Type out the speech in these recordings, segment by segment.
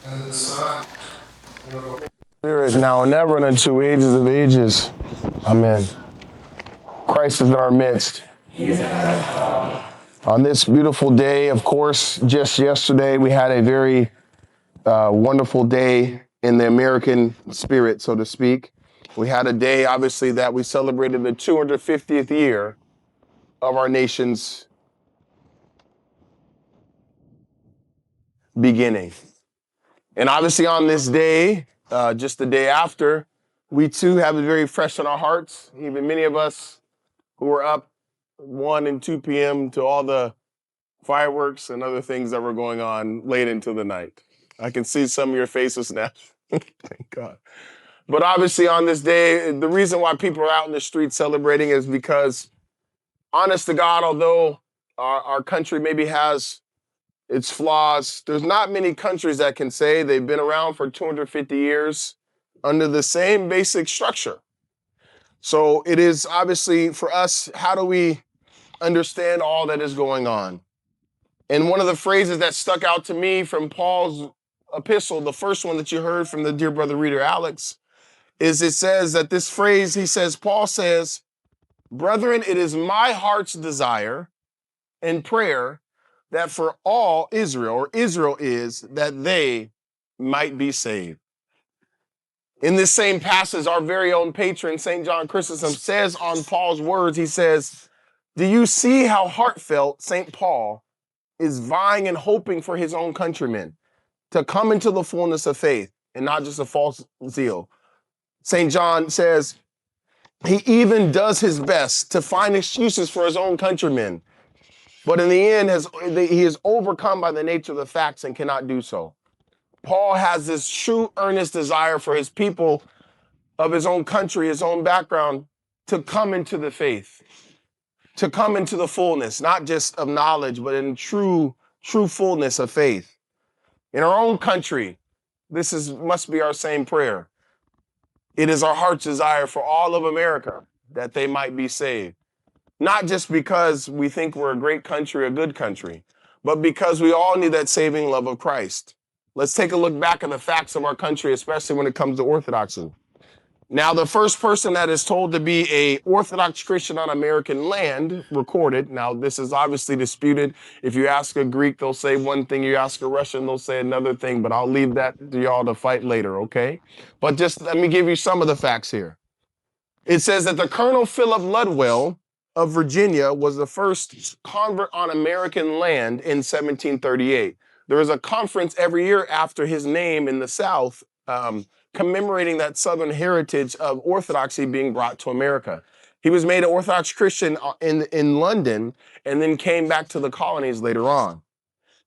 and the Son, Spirit, now and ever, and unto ages of ages. Amen. Christ is in our midst. On this beautiful day, of course, just yesterday, we had a very wonderful day in the American spirit, so to speak. We had a day, obviously, that we celebrated the 250th year of our nation's beginning. And obviously on this day, just the day after, we too have it very fresh in our hearts. Even many of us who were up 1 and 2 p.m. to all the fireworks and other things that were going on late into the night. I can see some of your faces now. Thank God. But obviously on this day, the reason why people are out in the streets celebrating is because, honest to God, although our country maybe has its flaws, there's not many countries that can say they've been around for 250 years under the same basic structure. So it is obviously for us, how do we understand all that is going on? And one of the phrases that stuck out to me from Paul's epistle, the first one that you heard from the dear brother reader Alex, is it says that this phrase, Paul says, "Brethren, it is my heart's desire and prayer that for all Israel, or Israel is, that they might be saved." In this same passage, our very own patron, St. John Chrysostom, says on Paul's words, he says, "Do you see how heartfelt St. Paul is vying and hoping for his own countrymen to come into the fullness of faith and not just a false zeal?" St. John says he even does his best to find excuses for his own countrymen, but in the end, he is overcome by the nature of the facts and cannot do so. Paul has this true, earnest desire for his people of his own country, his own background, to come into the faith, to come into the fullness, not just of knowledge, but in true fullness of faith. In our own country, must be our same prayer. It is our heart's desire for all of America that they might be saved. Not just because we think we're a great country, a good country, but because we all need that saving love of Christ. Let's take a look back at the facts of our country, especially when it comes to Orthodoxy. Now, the first person that is told to be an Orthodox Christian on American land, recorded, now this is obviously disputed. If you ask a Greek, they'll say one thing. You ask a Russian, they'll say another thing, but I'll leave that to y'all to fight later, okay? But just let me give you some of the facts here. It says that the Colonel Philip Ludwell of Virginia was the first convert on American land in 1738. There is a conference every year after his name in the South, commemorating that Southern heritage of Orthodoxy being brought to America. He was made an Orthodox Christian in London and then came back to the colonies later on.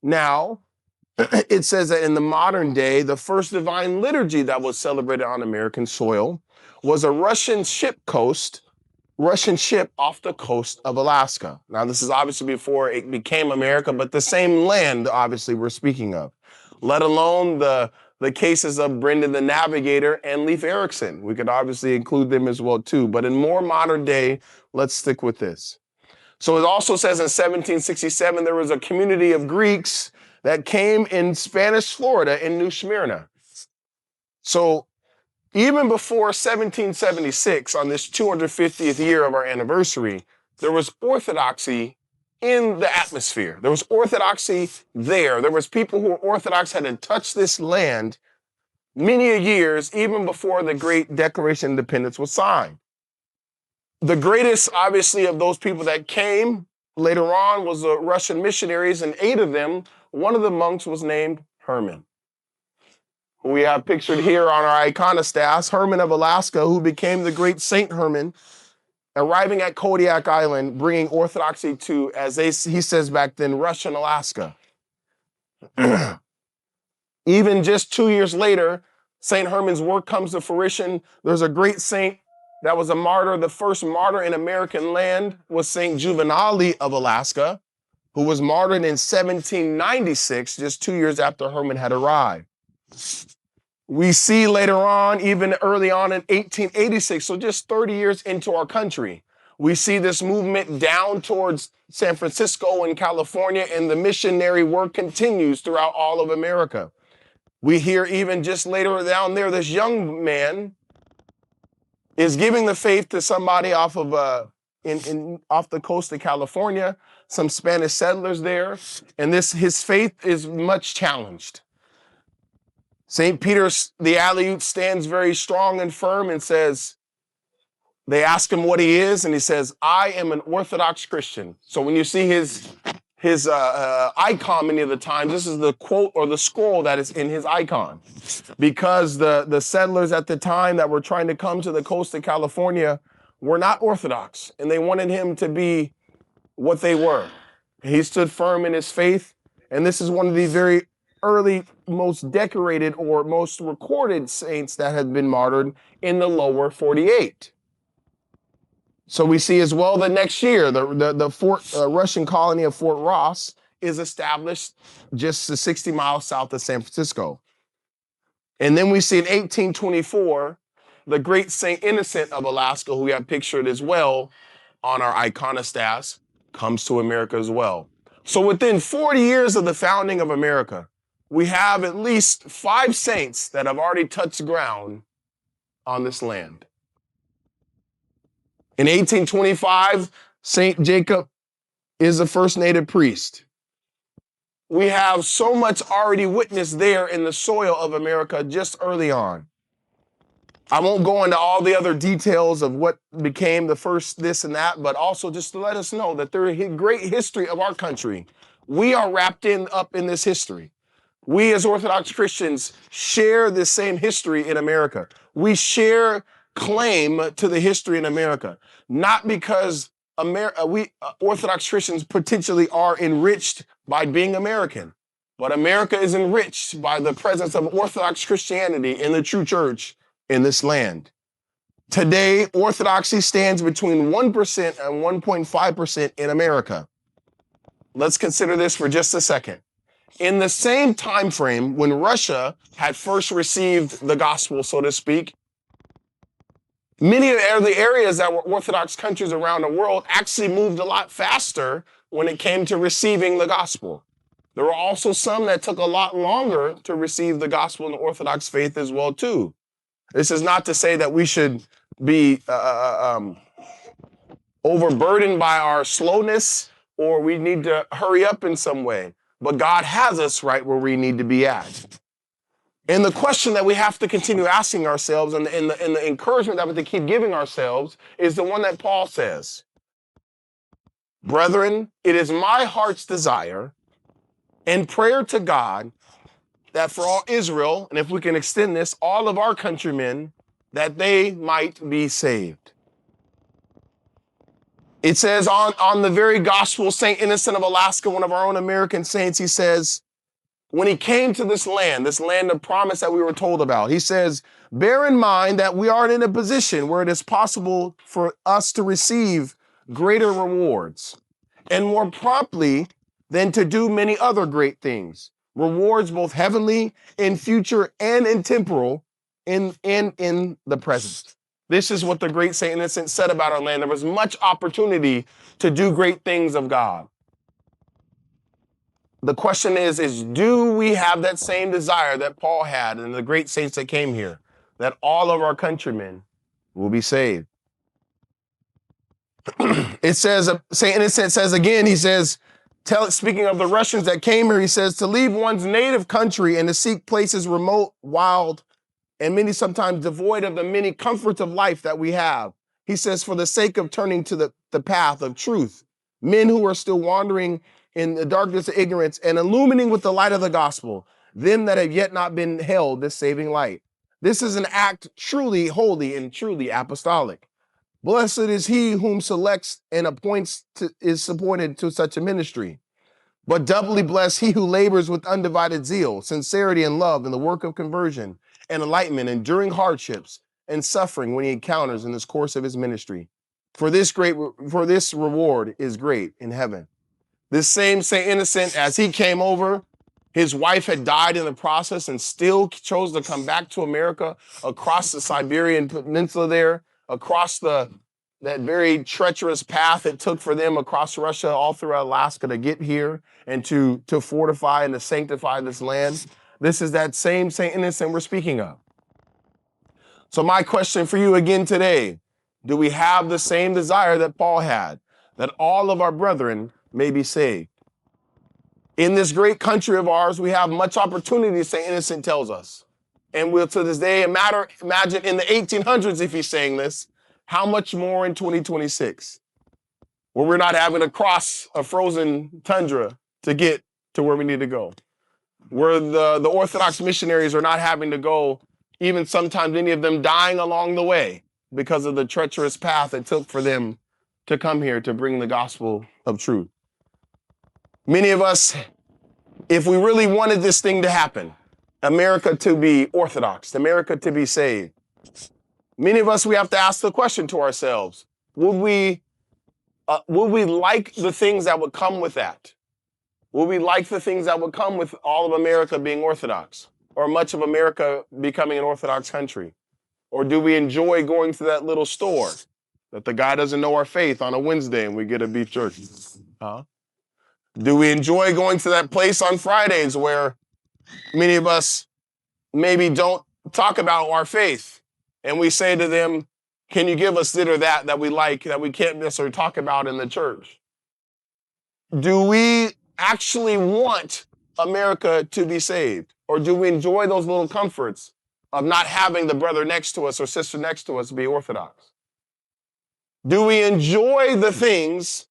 Now, it says that in the modern day, the first divine liturgy that was celebrated on American soil was a Russian ship off the coast of Alaska. Now, this is obviously before it became America, but the same land, obviously, we're speaking of, let alone the cases of Brendan the Navigator and Leif Erikson. We could obviously include them as well, too. But in more modern day, let's stick with this. So it also says in 1767, there was a community of Greeks that came in Spanish Florida in New Smyrna. So even before 1776, on this 250th year of our anniversary, there was Orthodoxy in the atmosphere. There was Orthodoxy there. There was people who were Orthodox, hadn't touched this land many years, even before the great Declaration of Independence was signed. The greatest, obviously, of those people that came later on was the Russian missionaries, and 8 of them, one of the monks was named Herman. We have pictured here on our iconostas, Herman of Alaska, who became the great Saint Herman, arriving at Kodiak Island, bringing Orthodoxy to, as he says back then, Russian Alaska. Even just 2 years later, St. Herman's work comes to fruition. There's a great saint that was a martyr. The first martyr in American land was St. Juvenali of Alaska, who was martyred in 1796, just 2 years after Herman had arrived. We see later on, even early on in 1886, so just 30 years into our country, We see this movement down towards San Francisco and California, and the missionary work continues throughout all of America. We hear even just later down there, this young man is giving the faith to somebody off of off the coast of California, some Spanish settlers there, and his faith is much challenged. St. Peter the Aleut stands very strong and firm and says, they ask him what he is, and he says, I am an Orthodox Christian. So when you see his icon many of the times, this is the quote or the scroll that is in his icon. Because the settlers at the time that were trying to come to the coast of California were not Orthodox, and they wanted him to be what they were. He stood firm in his faith, and this is one of the very early, most decorated or most recorded saints that had been martyred in the lower 48. So we see as well the next year, the Russian colony of Fort Ross is established just 60 miles south of San Francisco. And then we see in 1824, the great Saint Innocent of Alaska, who we have pictured as well on our iconostas, comes to America as well. So within 40 years of the founding of America, we have at least 5 saints that have already touched ground on this land. In 1825, St. Jacob is the first native priest. We have so much already witnessed there in the soil of America just early on. I won't go into all the other details of what became the first this and that, but also just to let us know that there is a great history of our country. We are wrapped up in this history. We as Orthodox Christians share this same history in America. We share claim to the history in America, not because we Orthodox Christians potentially are enriched by being American, but America is enriched by the presence of Orthodox Christianity in the true church in this land. Today, Orthodoxy stands between 1% and 1.5% in America. Let's consider this for just a second. In the same time frame when Russia had first received the gospel, so to speak, many of the areas that were Orthodox countries around the world actually moved a lot faster when it came to receiving the gospel. There were also some that took a lot longer to receive the gospel in the Orthodox faith as well, too. This is not to say that we should be overburdened by our slowness or we need to hurry up in some way. But God has us right where we need to be at. And the question that we have to continue asking ourselves and the encouragement that we have to keep giving ourselves is the one that Paul says. Brethren, it is my heart's desire and prayer to God that for all Israel, and if we can extend this, all of our countrymen, that they might be saved. It says on the very gospel, St. Innocent of Alaska, one of our own American saints, he says, when he came to this land of promise that we were told about, he says, bear in mind that we are in a position where it is possible for us to receive greater rewards and more promptly than to do many other great things. Rewards both heavenly, in future, and in temporal, in the present. This is what the great St. Innocent said about our land. There was much opportunity to do great things of God. The question is do we have that same desire that Paul had and the great saints that came here, that all of our countrymen will be saved? It says, St. Innocent says again, he says, speaking of the Russians that came here, he says, to leave one's native country and to seek places remote, wild, and many sometimes devoid of the many comforts of life that we have. He says, for the sake of turning to the path of truth, men who are still wandering in the darkness of ignorance and illumining with the light of the gospel, them that have yet not been held this saving light. This is an act truly holy and truly apostolic. Blessed is he whom selects and is appointed to such a ministry. But doubly blessed he who labors with undivided zeal, sincerity, and love in the work of conversion and enlightenment, enduring hardships and suffering when he encounters in this course of his ministry. For this reward is great in heaven. This same St. Innocent, as he came over, his wife had died in the process and still chose to come back to America across the Siberian Peninsula there, across the that very treacherous path it took for them across Russia, all throughout Alaska to get here and to fortify and to sanctify this land. This is that same St. Innocent we're speaking of. So my question for you again today, do we have the same desire that Paul had, that all of our brethren may be saved? In this great country of ours, we have much opportunity, St. Innocent tells us. And we'll to this day, imagine in the 1800s, if he's saying this, how much more in 2026, where we're not having to cross a frozen tundra to get to where we need to go, where the Orthodox missionaries are not having to go, even sometimes many of them dying along the way because of the treacherous path it took for them to come here to bring the gospel of truth. Many of us, if we really wanted this thing to happen, America to be Orthodox, America to be saved, many of us, we have to ask the question to ourselves, would we like the things that would come with that? Would we like the things that would come with all of America being Orthodox, or much of America becoming an Orthodox country? Or do we enjoy going to that little store that the guy doesn't know our faith on a Wednesday and we get a beef jerky? Huh? Do we enjoy going to that place on Fridays where many of us maybe don't talk about our faith, and we say to them, can you give us this or that we like, that we can't necessarily talk about in the church? Do we actually want America to be saved? Or do we enjoy those little comforts of not having the brother next to us or sister next to us be Orthodox? Do we enjoy the things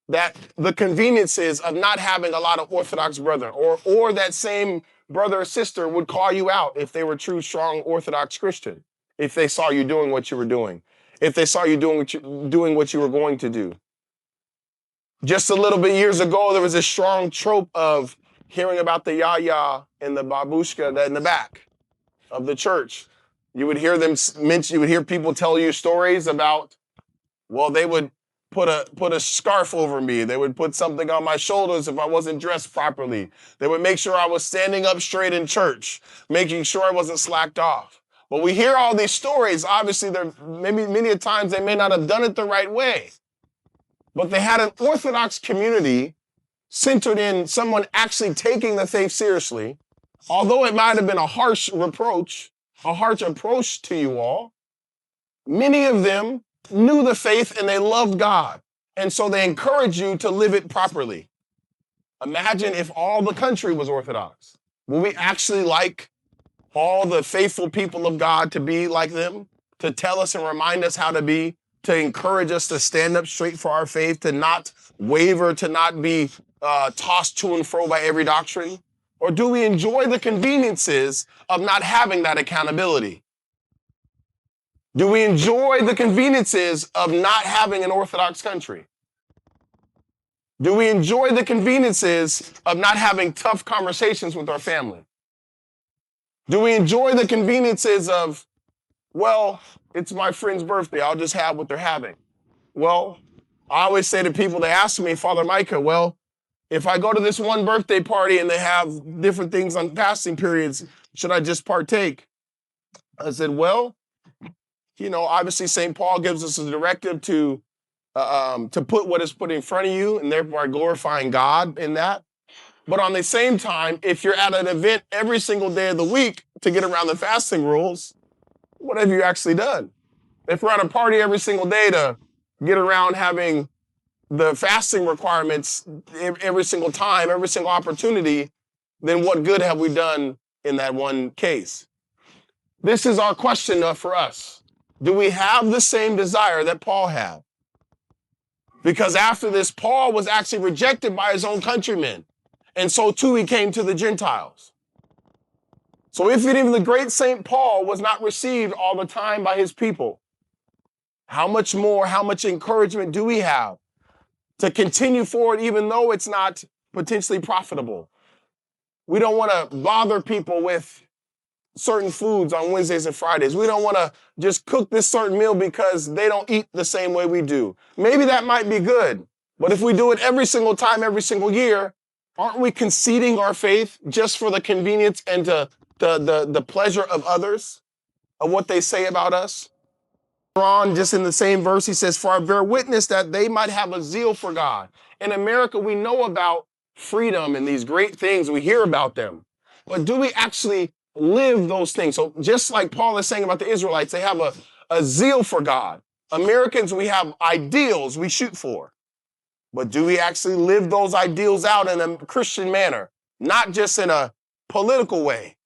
that the conveniences of not having a lot of Orthodox brethren, or that same brother or sister would call you out if they were true, strong Orthodox Christian, if they saw you doing what you were doing, if they saw you doing what you were going to do? Just a little bit years ago, there was a strong trope of hearing about the yaya and the babushka that in the back of the church. You would hear them mention, you would hear people tell you stories about, well, they would put a scarf over me. They would put something on my shoulders if I wasn't dressed properly. They would make sure I was standing up straight in church, making sure I wasn't slacked off. But we hear all these stories. Obviously, many a times they may not have done it the right way, but they had an Orthodox community centered in someone actually taking the faith seriously. Although it might have been a harsh approach to you all, many of them knew the faith and they loved God. And so they encourage you to live it properly. Imagine if all the country was Orthodox. Would we actually like all the faithful people of God to be like them, to tell us and remind us how to be, to encourage us to stand up straight for our faith, to not waver, to not be tossed to and fro by every doctrine? Or do we enjoy the conveniences of not having that accountability? Do we enjoy the conveniences of not having an Orthodox country? Do we enjoy the conveniences of not having tough conversations with our family? Do we enjoy the conveniences of, well, it's my friend's birthday, I'll just have what they're having? Well, I always say to people, they ask me, Father Micah, well, if I go to this one birthday party and they have different things on fasting periods, should I just partake? I said, well, obviously St. Paul gives us a directive to put what is put in front of you, and thereby glorifying God in that. But on the same time, if you're at an event every single day of the week to get around the fasting rules, what have you actually done? If we're at a party every single day to get around having the fasting requirements every single time, every single opportunity, then what good have we done in that one case? This is our question for us. Do we have the same desire that Paul had? Because after this, Paul was actually rejected by his own countrymen. And so too he came to the Gentiles. So if even the great St. Paul was not received all the time by his people, how much encouragement do we have to continue forward even though it's not potentially profitable? We don't want to bother people with certain foods on Wednesdays and Fridays. We don't want to just cook this certain meal because they don't eat the same way we do. Maybe that might be good, but if we do it every single time, every single year, aren't we conceding our faith just for the convenience and the pleasure of others, of what they say about us? On, just in the same verse, he says, for I bear witness that they might have a zeal for God. In America, we know about freedom and these great things. We hear about them. But do we actually live those things? So just like Paul is saying about the Israelites, they have a zeal for God. Americans, we have ideals we shoot for. But do we actually live those ideals out in a Christian manner? Not just in a political way.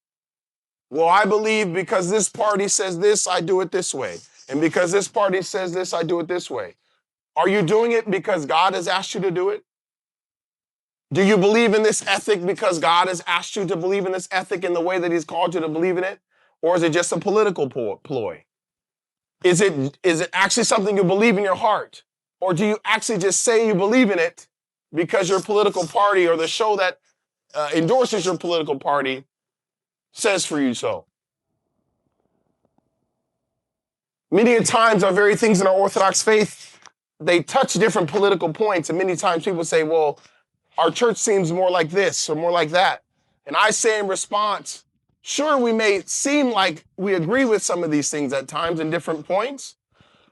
Well, I believe because this party says this, I do it this way. And because this party says this, I do it this way. Are you doing it because God has asked you to do it? Do you believe in this ethic because God has asked you to believe in this ethic in the way that he's called you to believe in it? Or is it just a political ploy? Is it actually something you believe in your heart? Or do you actually just say you believe in it because your political party or the show that endorses your political party says for you so? Many times our very things in our Orthodox faith, they touch different political points. And many times people say, well, our church seems more like this or more like that. And I say in response, sure, we may seem like we agree with some of these things at times in different points,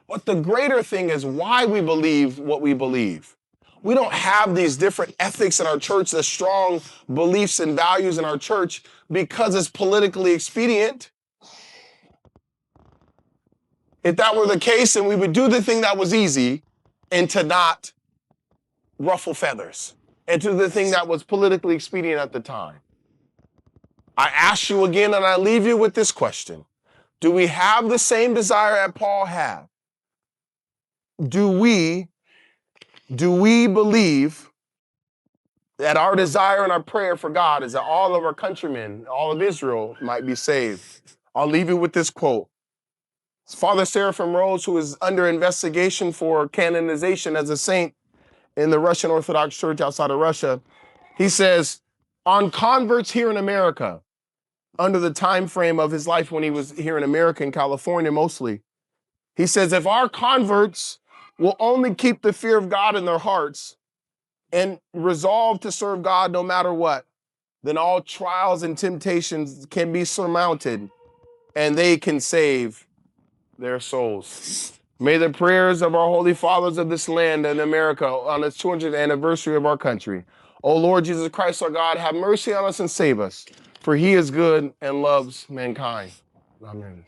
but the greater thing is why we believe what we believe. We don't have these different ethics in our church, the strong beliefs and values in our church because it's politically expedient. If that were the case, then we would do the thing that was easy and to not ruffle feathers, and to the thing that was politically expedient at the time. I ask you again, and I leave you with this question. Do we have the same desire that Paul had? Do we believe that our desire and our prayer for God is that all of our countrymen, all of Israel might be saved? I'll leave you with this quote. Father Seraphim Rose, who is under investigation for canonization as a saint in the Russian Orthodox Church outside of Russia, he says, on converts here in America, under the time frame of his life when he was here in America, in California mostly, he says, if our converts will only keep the fear of God in their hearts and resolve to serve God no matter what, then all trials and temptations can be surmounted and they can save their souls. May the prayers of our holy fathers of this land and America on its 200th anniversary of our country. O Lord Jesus Christ, our God, have mercy on us and save us, for he is good and loves mankind. Amen.